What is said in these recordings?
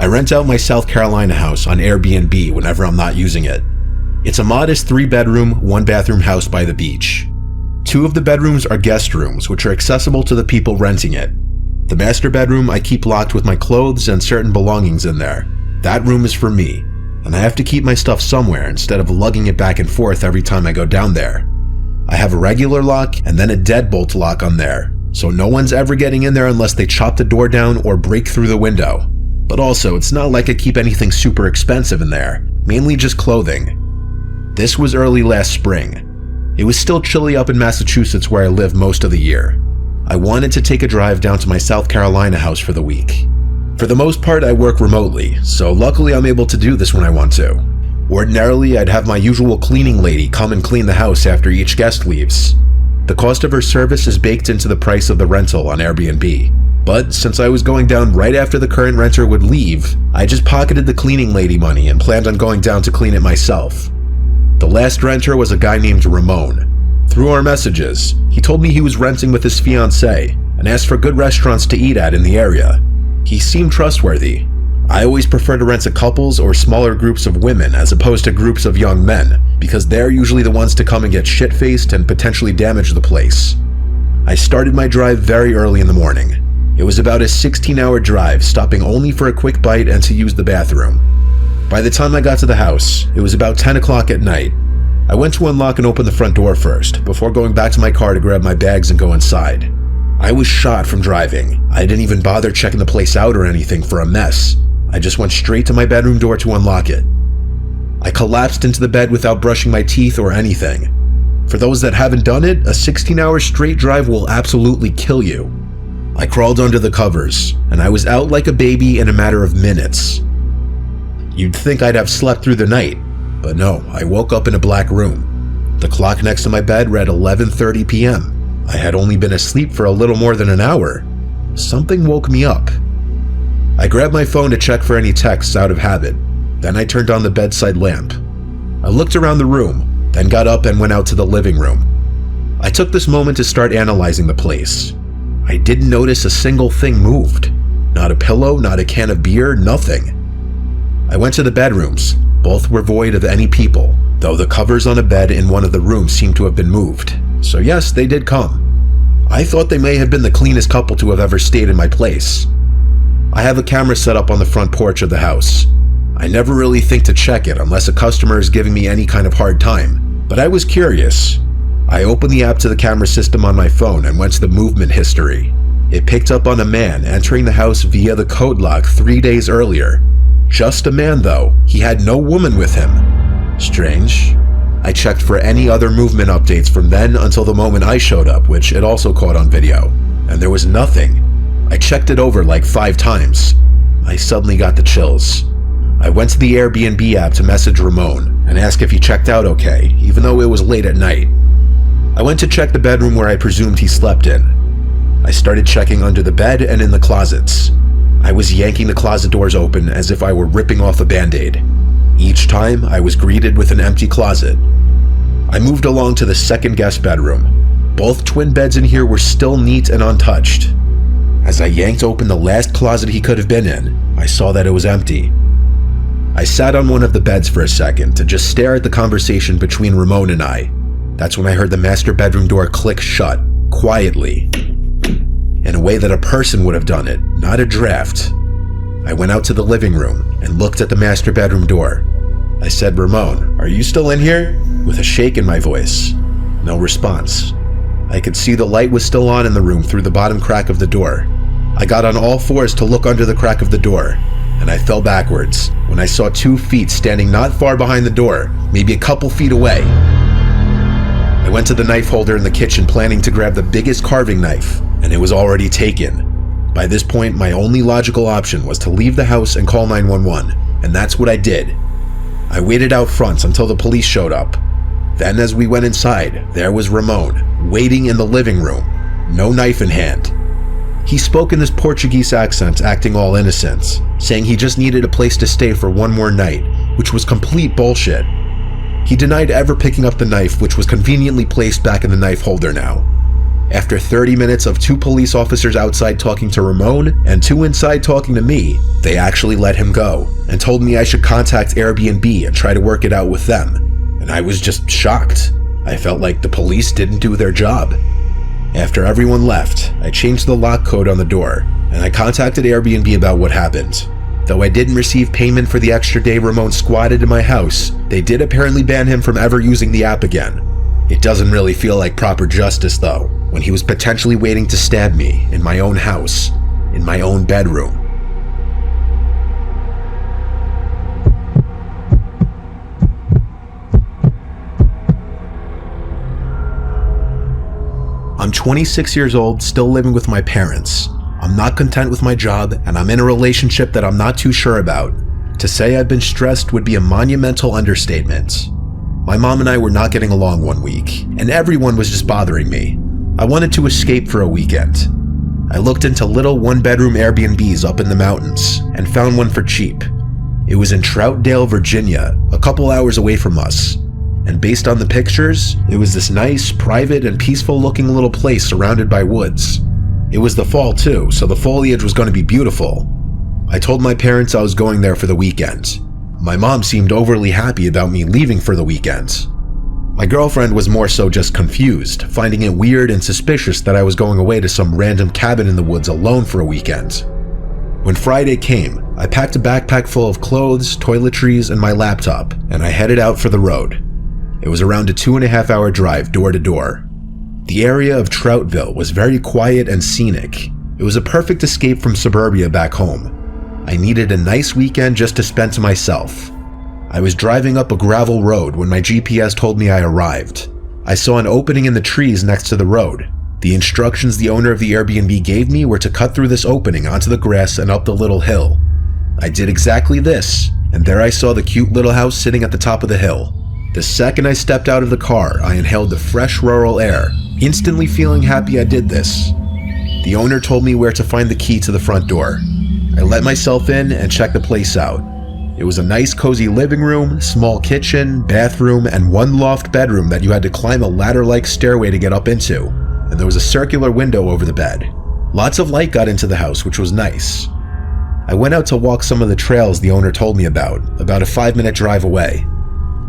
I rent out my South Carolina house on Airbnb whenever I'm not using it. It's a modest 3-bedroom, 1-bathroom house by the beach. 2 of the bedrooms are guest rooms, which are accessible to the people renting it. The master bedroom I keep locked with my clothes and certain belongings in there. That room is for me, and I have to keep my stuff somewhere instead of lugging it back and forth every time I go down there. I have a regular lock and then a deadbolt lock on there, so no one's ever getting in there unless they chop the door down or break through the window. But also, it's not like I keep anything super expensive in there, mainly just clothing. This was early last spring. It was still chilly up in Massachusetts where I live most of the year. I wanted to take a drive down to my South Carolina house for the week. For the most part, I work remotely, so luckily I'm able to do this when I want to. Ordinarily, I'd have my usual cleaning lady come and clean the house after each guest leaves. The cost of her service is baked into the price of the rental on Airbnb. But since I was going down right after the current renter would leave, I just pocketed the cleaning lady money and planned on going down to clean it myself. The last renter was a guy named Ramon. Through our messages, he told me he was renting with his fiancée and asked for good restaurants to eat at in the area. He seemed trustworthy. I always prefer to rent to couples or smaller groups of women as opposed to groups of young men, because they're usually the ones to come and get shit-faced and potentially damage the place. I started my drive very early in the morning. It was about a 16-hour drive, stopping only for a quick bite and to use the bathroom. By the time I got to the house, it was about 10 o'clock at night. I went to unlock and open the front door first, before going back to my car to grab my bags and go inside. I was shot from driving. I didn't even bother checking the place out or anything for a mess. I just went straight to my bedroom door to unlock it. I collapsed into the bed without brushing my teeth or anything. For those that haven't done it, a 16-hour straight drive will absolutely kill you. I crawled under the covers, and I was out like a baby in a matter of minutes. You'd think I'd have slept through the night, but no, I woke up in a black room. The clock next to my bed read 11:30 p.m. I had only been asleep for a little more than an hour. Something woke me up. I grabbed my phone to check for any texts out of habit. Then I turned on the bedside lamp. I looked around the room, then got up and went out to the living room. I took this moment to start analyzing the place. I didn't notice a single thing moved. Not a pillow, not a can of beer, nothing. I went to the bedrooms. Both were void of any people, though the covers on a bed in one of the rooms seemed to have been moved. So yes, they did come. I thought they may have been the cleanest couple to have ever stayed in my place. I have a camera set up on the front porch of the house. I never really think to check it unless a customer is giving me any kind of hard time, but I was curious. I opened the app to the camera system on my phone and went to the movement history. It picked up on a man entering the house via the code lock 3 days earlier. Just a man though, he had no woman with him. Strange. I checked for any other movement updates from then until the moment I showed up, which it also caught on video, and there was nothing. I checked it over like 5 times. I suddenly got the chills. I went to the Airbnb app to message Ramon and ask if he checked out okay, even though it was late at night. I went to check the bedroom where I presumed he slept in. I started checking under the bed and in the closets. I was yanking the closet doors open as if I were ripping off a band-aid. Each time, I was greeted with an empty closet. I moved along to the second guest bedroom. Both twin beds in here were still neat and untouched. As I yanked open the last closet he could have been in, I saw that it was empty. I sat on one of the beds for a second to just stare at the conversation between Ramon and I. That's when I heard the master bedroom door click shut, quietly, in a way that a person would have done it, not a draft. I went out to the living room and looked at the master bedroom door. I said, "Ramon, are you still in here?" with a shake in my voice. No response. I could see the light was still on in the room through the bottom crack of the door. I got on all fours to look under the crack of the door, and I fell backwards when I saw 2 feet standing not far behind the door, maybe a couple feet away. I went to the knife holder in the kitchen planning to grab the biggest carving knife, and it was already taken. By this point, my only logical option was to leave the house and call 911, and that's what I did. I waited out front until the police showed up. Then as we went inside, there was Ramon, waiting in the living room, no knife in hand. He spoke in this Portuguese accent, acting all innocent, saying he just needed a place to stay for one more night, which was complete bullshit. He denied ever picking up the knife, which was conveniently placed back in the knife holder now. After 30 minutes of 2 police officers outside talking to Ramon and 2 inside talking to me, they actually let him go and told me I should contact Airbnb and try to work it out with them. And I was just shocked. I felt like the police didn't do their job. After everyone left, I changed the lock code on the door and I contacted Airbnb about what happened. Though I didn't receive payment for the extra day Ramon squatted in my house, they did apparently ban him from ever using the app again. It doesn't really feel like proper justice though, when he was potentially waiting to stab me in my own house, in my own bedroom. I'm 26 years old, still living with my parents. I'm not content with my job, and I'm in a relationship that I'm not too sure about. To say I've been stressed would be a monumental understatement. My mom and I were not getting along one week, and everyone was just bothering me. I wanted to escape for a weekend. I looked into little 1-bedroom Airbnbs up in the mountains, and found one for cheap. It was in Troutdale, Virginia, a couple hours away from us. And based on the pictures, it was this nice, private, and peaceful-looking little place surrounded by woods. It was the fall too, so the foliage was going to be beautiful. I told my parents I was going there for the weekend. My mom seemed overly happy about me leaving for the weekend. My girlfriend was more so just confused, finding it weird and suspicious that I was going away to some random cabin in the woods alone for a weekend. When Friday came, I packed a backpack full of clothes, toiletries, and my laptop, and I headed out for the road. It was around a 2.5-hour drive door to door. The area of Troutville was very quiet and scenic. It was a perfect escape from suburbia back home. I needed a nice weekend just to spend to myself. I was driving up a gravel road when my GPS told me I arrived. I saw an opening in the trees next to the road. The instructions the owner of the Airbnb gave me were to cut through this opening onto the grass and up the little hill. I did exactly this, and there I saw the cute little house sitting at the top of the hill. The second I stepped out of the car, I inhaled the fresh rural air, instantly feeling happy I did this. The owner told me where to find the key to the front door. I let myself in and checked the place out. It was a nice cozy living room, small kitchen, bathroom, and 1 loft bedroom that you had to climb a ladder-like stairway to get up into, and there was a circular window over the bed. Lots of light got into the house, which was nice. I went out to walk some of the trails the owner told me about a 5-minute drive away.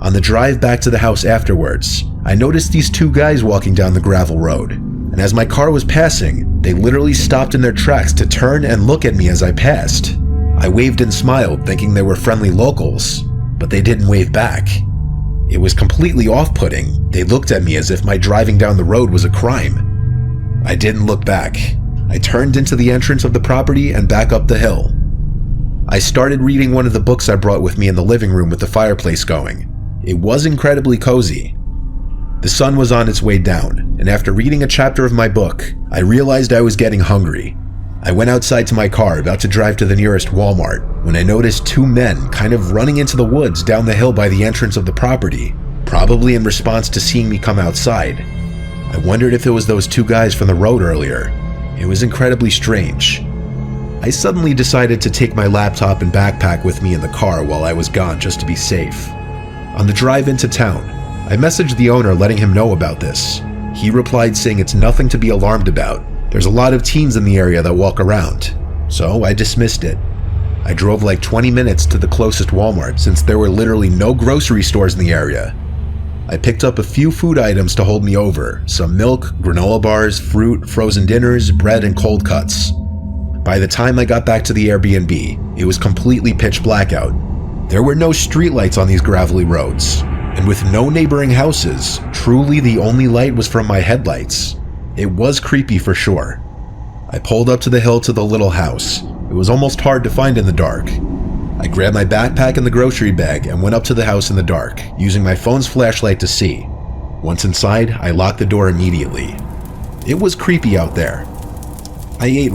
On the drive back to the house afterwards, I noticed these 2 guys walking down the gravel road, and as my car was passing, they literally stopped in their tracks to turn and look at me as I passed. I waved and smiled, thinking they were friendly locals, but they didn't wave back. It was completely off-putting. They looked at me as if my driving down the road was a crime. I didn't look back. I turned into the entrance of the property and back up the hill. I started reading one of the books I brought with me in the living room with the fireplace going. It was incredibly cozy. The sun was on its way down, and after reading a chapter of my book, I realized I was getting hungry. I went outside to my car, about to drive to the nearest Walmart, when I noticed 2 men kind of running into the woods down the hill by the entrance of the property, probably in response to seeing me come outside. I wondered if it was those 2 guys from the road earlier. It was incredibly strange. I suddenly decided to take my laptop and backpack with me in the car while I was gone just to be safe. On the drive into town, I messaged the owner letting him know about this. He replied saying it's nothing to be alarmed about. There's a lot of teens in the area that walk around. So I dismissed it. I drove like 20 minutes to the closest Walmart since there were literally no grocery stores in the area. I picked up a few food items to hold me over, some milk, granola bars, fruit, frozen dinners, bread, and cold cuts. By the time I got back to the Airbnb, it was completely pitch black out. There were no streetlights on these gravelly roads, and with no neighboring houses, truly the only light was from my headlights. It was creepy for sure. I pulled up to the hill to the little house. It was almost hard to find in the dark. I grabbed my backpack and the grocery bag and went up to the house in the dark, using my phone's flashlight to see. Once inside, I locked the door immediately. It was creepy out there. I ate